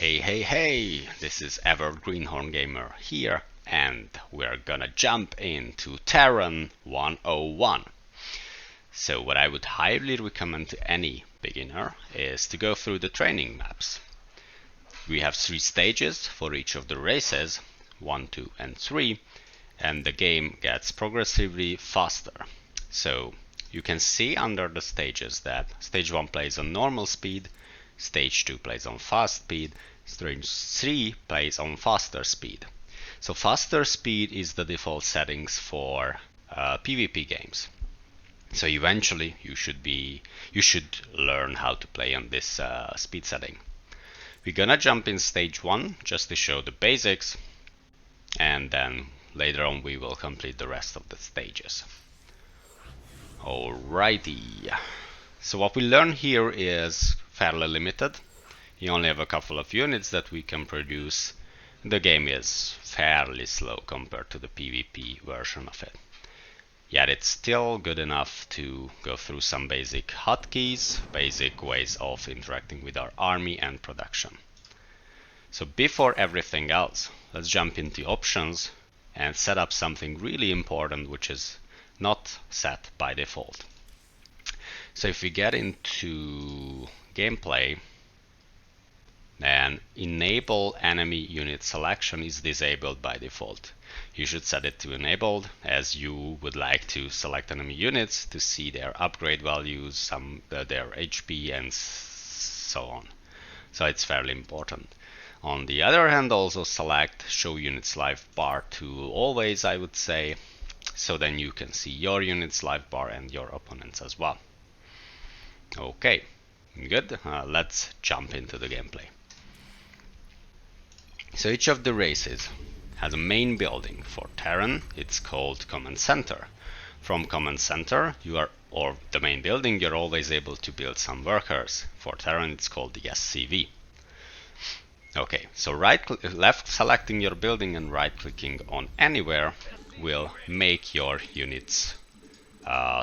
Hey, this is Greenhorn Gamer here, and we're gonna jump into Terran 101. So what I would highly recommend to any beginner is to go through the training maps. We have 3 stages for each of the races, 1, 2 and 3, and the game gets progressively faster. So you can see under the stages that stage 1 plays on normal speed, stage 2 plays on fast speed, stage 3 plays on faster speed. So faster speed is the default settings for PvP games. So eventually you should learn how to play on this speed setting. We're gonna jump in stage 1 just to show the basics, and then later on we will complete the rest of the stages. Alrighty, so what we learn here is fairly limited. You only have a couple of units that we can produce. The game is fairly slow compared to the PvP version of it. Yet it's still good enough to go through some basic hotkeys, basic ways of interacting with our army and production. So before everything else, let's jump into options and set up something really important which is not set by default. So if we get into gameplay, then enable enemy unit selection is disabled by default. You should set it to enabled, as you would like to select enemy units to see their upgrade values, their HP and so on. So it's fairly important. On the other hand, also select show units live bar to always, I would say, so then you can see your units live bar and your opponents as well. Okay, good. Let's jump into the gameplay. So each of the races has a main building. For Terran, it's called Command Center. From Command Center, or the main building, you're always able to build some workers. For Terran, it's called the SCV. Okay, so left selecting your building and right clicking on anywhere will make your units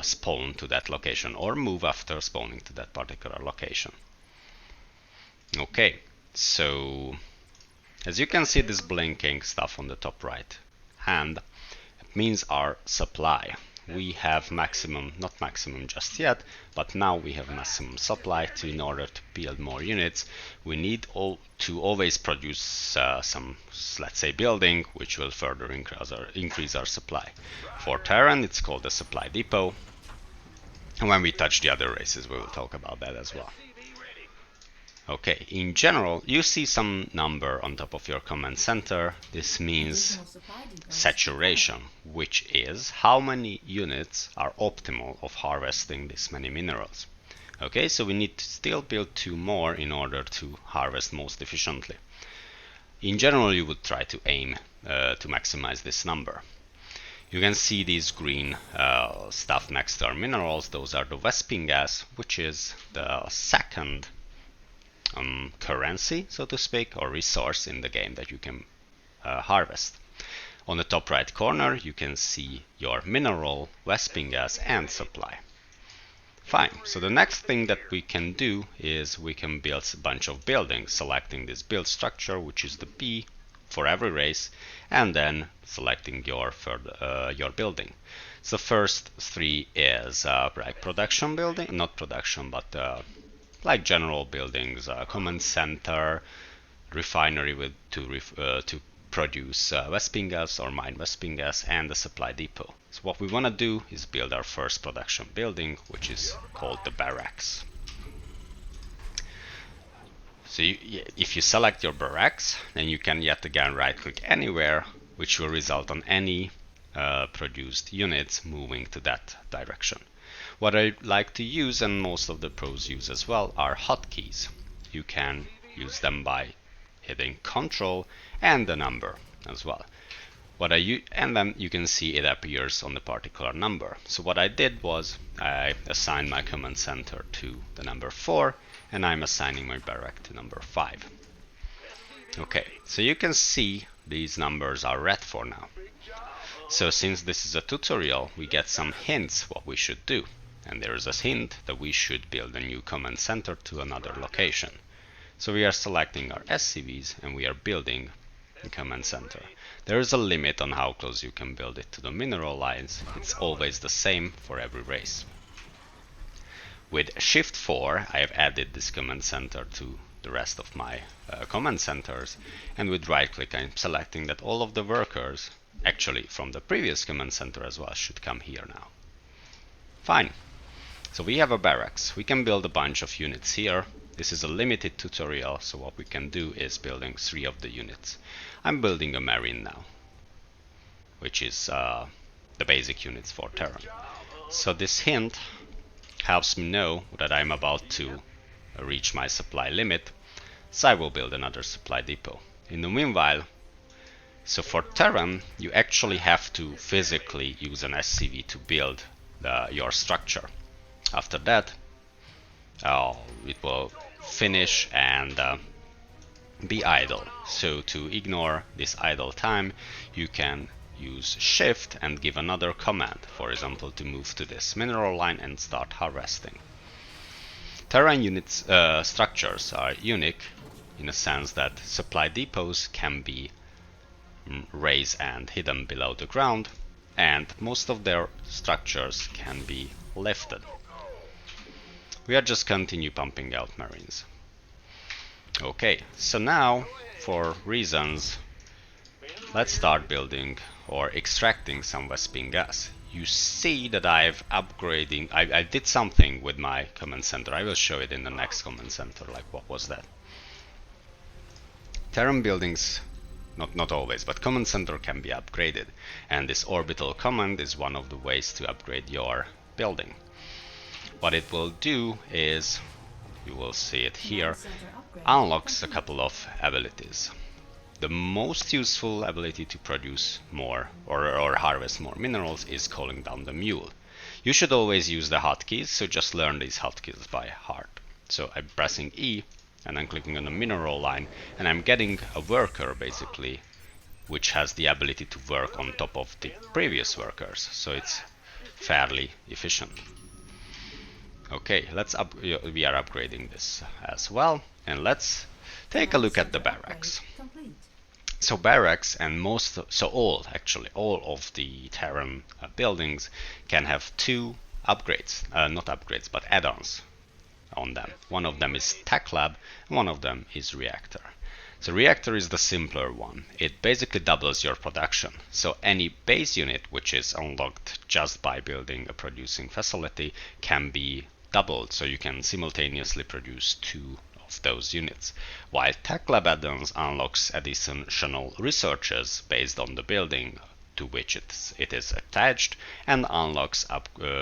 spawn to that location or move after spawning to that particular location. Okay, so as you can see, this blinking stuff on the top right hand, it means our supply. We have maximum, not maximum just yet, but now we have maximum supply. In order to build more units, we need to always produce some, let's say, building, which will further increase our supply. For Terran, it's called the supply depot. And when we touch the other races, we will talk about that as well. Okay, in general, you see some number on top of your command center. This means saturation, which is how many units are optimal of harvesting this many minerals. Okay, so we need to still build 2 more in order to harvest most efficiently. In general, you would try to aim to maximize this number. You can see these green stuff next to our minerals. Those are the Vespin gas, which is the second currency, so to speak, or resource in the game that you can harvest. On the top right corner, you can see your mineral, Vespin gas, and supply. Fine, so the next thing that we can do is we can build a bunch of buildings, selecting this build structure, which is the B for every race, and then selecting your building. So first 3 is like production building, not production, but like general buildings, command center, refinery to produce Vespin gas or mine Vespin gas, and the supply depot. So what we want to do is build our first production building, which is called the barracks. So if you select your barracks, then you can yet again right click anywhere, which will result on any produced units moving to that direction. What I like to use, and most of the pros use as well, are hotkeys. You can use them by hitting Ctrl and the number as well. And then you can see it appears on the particular number. So what I did was I assigned my command center to the number 4, and I'm assigning my barrack to number 5. Okay, so you can see these numbers are red for now. So since this is a tutorial, we get some hints what we should do. And there is a hint that we should build a new command center to another location. So we are selecting our SCVs and we are building the command center. There is a limit on how close you can build it to the mineral lines. It's always the same for every race. With Shift 4 I have added this command center to the rest of my command centers, and with right click I'm selecting that all of the workers, actually from the previous command center as well, should come here now. Fine. So we have a barracks. We can build a bunch of units here. This is a limited tutorial, so what we can do is building 3 of the units. I'm building a marine now, which is the basic units for Terran. So this hint helps me know that I'm about to reach my supply limit, so I will build another supply depot. In the meanwhile, so for Terran, you actually have to physically use an SCV to build your structure. After that, it will finish and be idle. So to ignore this idle time, you can use Shift and give another command, for example, to move to this mineral line and start harvesting. Terran units structures are unique in a sense that supply depots can be raised and hidden below the ground, and most of their structures can be lifted. We are just continue pumping out marines. Okay, so now for reasons, let's start building or extracting some Vespene gas. You see that I did something with my command center. I will show it in the next command center, like what was that. Terran buildings, not always, but command center can be upgraded, and this orbital command is one of the ways to upgrade your building. What it will do is, you will see it here, unlocks a couple of abilities. The most useful ability to produce more or harvest more minerals is calling down the mule. You should always use the hotkeys, so just learn these hotkeys by heart. So I'm pressing E and I'm clicking on the mineral line, and I'm getting a worker basically which has the ability to work on top of the previous workers, so it's fairly efficient. Okay, we are upgrading this as well, and let's take a look at the barracks. So barracks and all of the Terran buildings can have 2 upgrades, not upgrades, but add-ons on them. One of them is Tech Lab, and one of them is Reactor. So Reactor is the simpler one. It basically doubles your production. So any base unit which is unlocked just by building a producing facility can be doubled, so you can simultaneously produce 2 of those units, while Tech Lab add-ons unlocks additional researches based on the building to which it is attached, and unlocks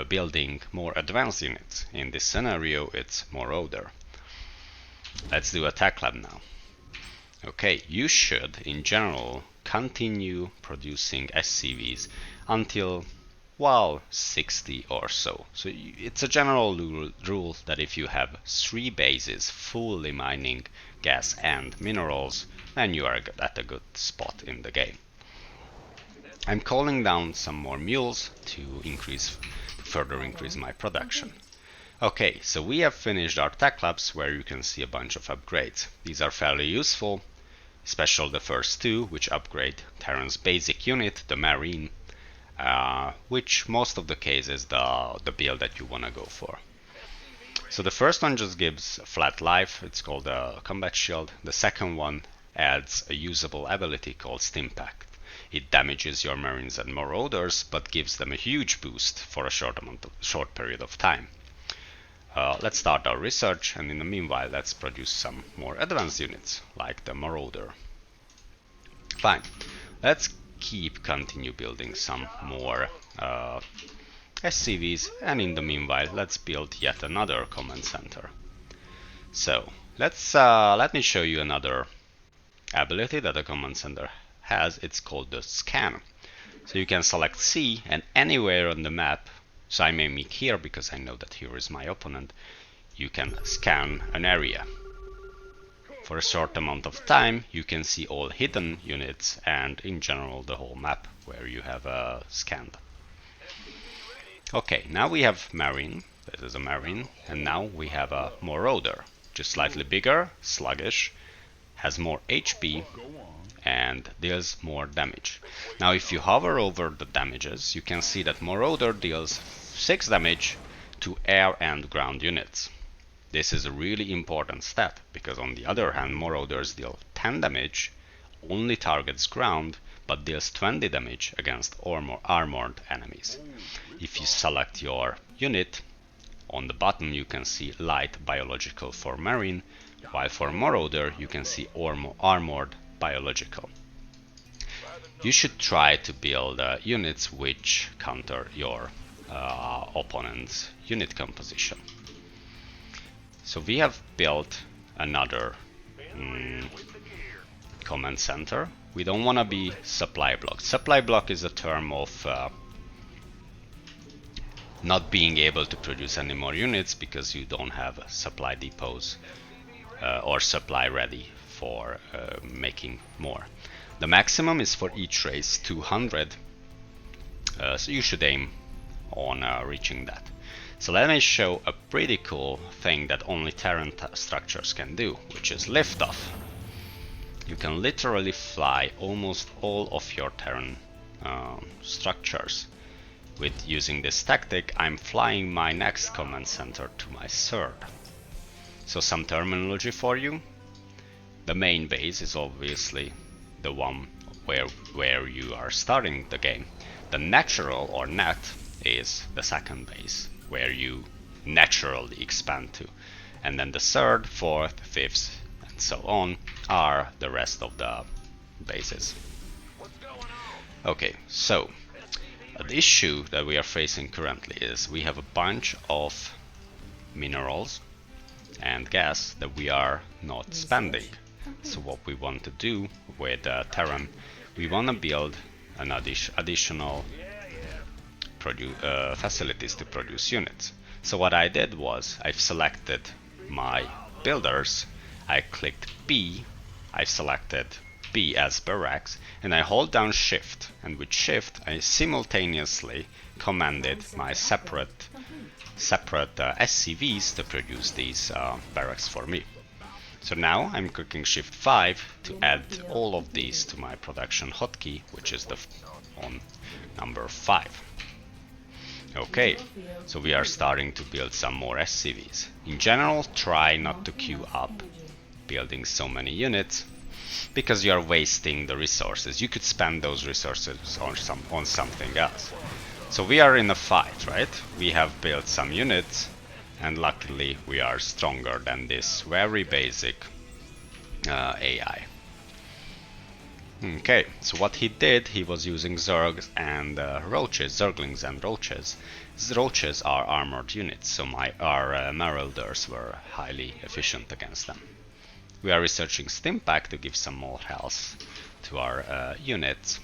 building more advanced units. In this scenario it's more order. Let's do a Tech Lab now. Okay, you should in general continue producing SCVs until 60 or so. So it's a general rule that if you have 3 bases fully mining gas and minerals, then you are at a good spot in the game. I'm calling down some more mules to further increase my production. Okay, so we have finished our tech labs, where you can see a bunch of upgrades. These are fairly useful, especially the first 2, which upgrade Terran's basic unit, the Marine, which most of the case is the build that you want to go for. So the first one just gives flat life, it's called a combat shield. The second one adds a usable ability called Stimpact. It damages your marines and marauders, but gives them a huge boost for a short period of time. Let's start our research, and in the meanwhile let's produce some more advanced units, like the marauder. Fine, let's continue building some more SCVs, and in the meanwhile let's build yet another command center. So let me show you another ability that the command center has. It's called the scan. So you can select C, and anywhere on the map, so I'm aiming here because I know that here is my opponent, you can scan an area. For a short amount of time you can see all hidden units and in general the whole map where you have scanned. Okay, now we have Marine, this is a Marine, and now we have a Marauder. just slightly bigger, sluggish, has more HP, and deals more damage. Now if you hover over the damages, you can see that Marauder deals 6 damage to air and ground units. This is a really important stat, because on the other hand, Marauders deal 10 damage, only targets ground, but deals 20 damage against armored enemies. If you select your unit, on the bottom you can see light biological for marine, while for Marauder you can see armored biological. You should try to build units which counter your opponent's unit composition. So we have built another command center. We don't want to be supply block. Supply block is a term of not being able to produce any more units because you don't have supply depots or supply ready for making more. The maximum is for each race 200, so you should aim on reaching that. So let me show a pretty cool thing that only Terran structures can do, which is liftoff. You can literally fly almost all of your Terran structures. With using this tactic, I'm flying my next command center to my third. So some terminology for you. The main base is obviously the one where you are starting the game. The natural or net is the second base, where you naturally expand to. And then the third, fourth, fifth, and so on are the rest of the bases. Okay, so the issue that we are facing currently is we have a bunch of minerals and gas that we are not spending. So what we want to do with Terran, we want to build an additional facilities to produce units. So what I did was I've selected my builders, I clicked B, I selected B as barracks, and I hold down shift, and with shift I simultaneously commanded my separate SCVs to produce these barracks for me. So now I'm clicking shift 5 to add all of these to my production hotkey, which is on number 5. Okay, so we are starting to build some more SCVs. In general, try not to queue up building so many units, because you are wasting the resources. You could spend those resources on something else. So we are in a fight, right? We have built some units, and luckily we are stronger than this very basic AI. Okay, so what he did, he was using Zergs and Roaches, Zerglings and Roaches. Roaches are armored units, so our Marauders were highly efficient against them. We are researching Stimpack to give some more health to our units.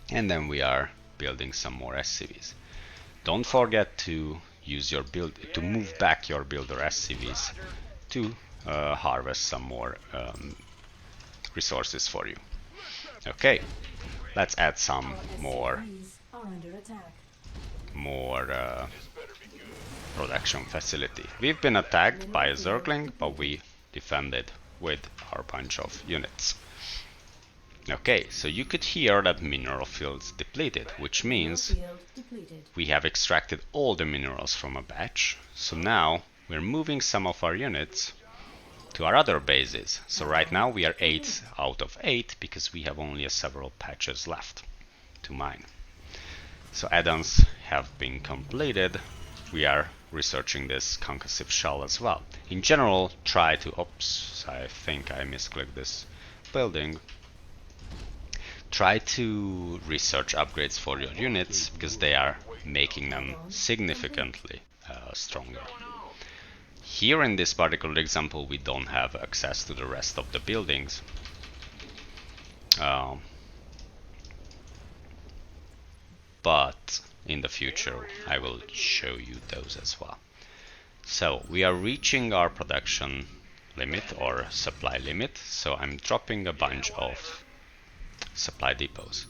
And then we are building some more SCVs. Don't forget to use your move back your builder SCVs to harvest some more resources for you. Okay, let's add some more production facility. We've been attacked by a Zergling, but we defended with our bunch of units. Okay, so you could hear that mineral fields depleted, which means we have extracted all the minerals from a batch. So now we're moving some of our units to our other bases. So right now we are 8 out of 8 because we have only several patches left to mine. So add-ons have been completed. We are researching this concussive shell as well. In general, try to, oops, I think I misclicked this building. Try to research upgrades for your units because they are making them significantly stronger. Here in this particular example, we don't have access to the rest of the buildings. But in the future, I will show you those as well. So we are reaching our production limit or supply limit. So I'm dropping a bunch of supply depots.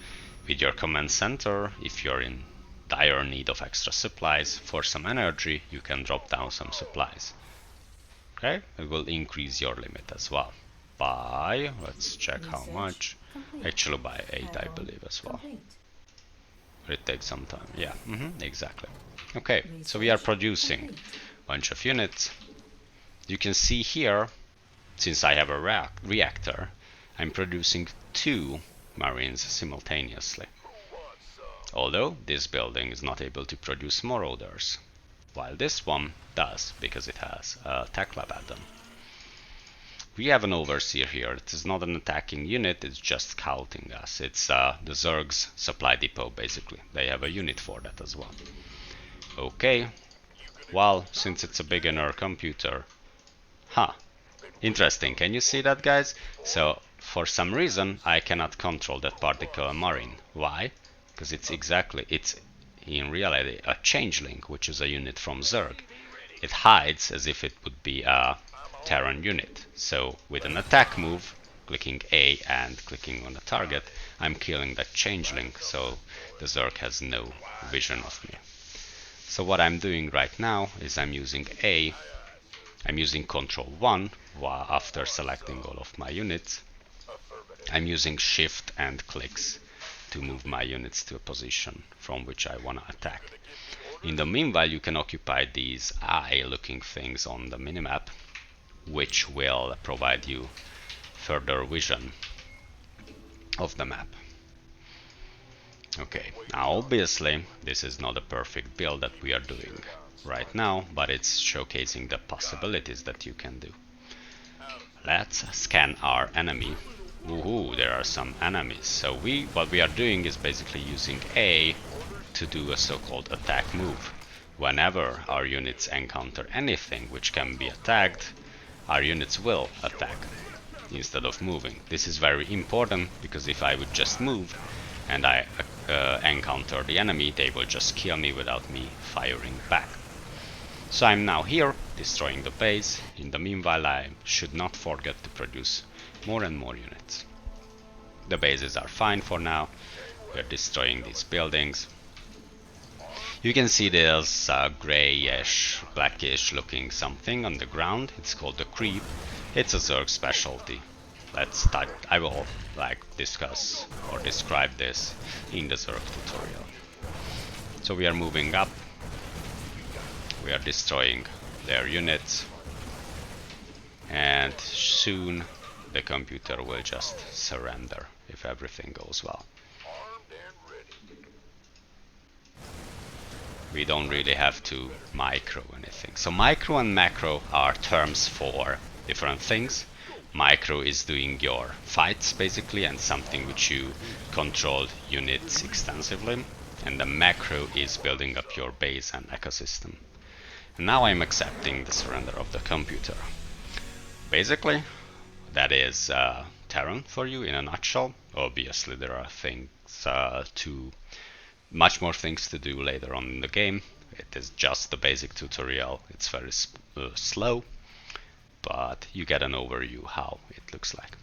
With your command center, if you're in dire need of extra supplies for some energy, you can drop down some supplies. Okay, it will increase your limit as well by, let's check how much, actually by 8 I believe as well. It takes some time, yeah, exactly. Okay, so we are producing a bunch of units. You can see here, since I have a reactor, I'm producing 2 marines simultaneously. Although this building is not able to produce more orders, while this one does, because it has a tech lab add-on. We have an overseer here. It is not an attacking unit, it's just scouting us. It's the Zerg's supply depot, basically. They have a unit for that as well. Okay, well, since it's a beginner computer, interesting. Can you see that, guys? So, for some reason, I cannot control that particular marine. Why? Because it's in reality a changeling, which is a unit from Zerg. It hides as if it would be a Terran unit. So with an attack move, clicking A and clicking on a target, I'm killing that changeling, so the Zerg has no vision of me. So what I'm doing right now is I'm using Control 1 after selecting all of my units. I'm using Shift and clicks to move my units to a position from which I want to attack. In the meanwhile, you can occupy these eye-looking things on the minimap, which will provide you further vision of the map. Okay, now obviously this is not a perfect build that we are doing right now, but it's showcasing the possibilities that you can do. Let's scan our enemy. Woohoo, there are some enemies. So what we are doing is basically using A to do a so-called attack move. Whenever our units encounter anything which can be attacked, our units will attack instead of moving. This is very important because if I would just move and I encounter the enemy, they will just kill me without me firing back. So I'm now here destroying the base. In the meanwhile, I should not forget to produce more and more units. The bases are fine for now. We're destroying these buildings. You can see there's a grayish, blackish looking something on the ground. It's called the creep. It's a Zerg specialty. I will discuss or describe this in the Zerg tutorial. So we are moving up. We are destroying their units. And soon the computer will just surrender if everything goes well. We don't really have to micro anything. So micro and macro are terms for different things. Micro is doing your fights basically and something which you control units extensively, and the macro is building up your base and ecosystem. And now I'm accepting the surrender of the computer. Basically, that is Terran for you in a nutshell. Obviously there are things much more things to do later on in the game. It is just the basic tutorial. It's very slow, but you get an overview how it looks like.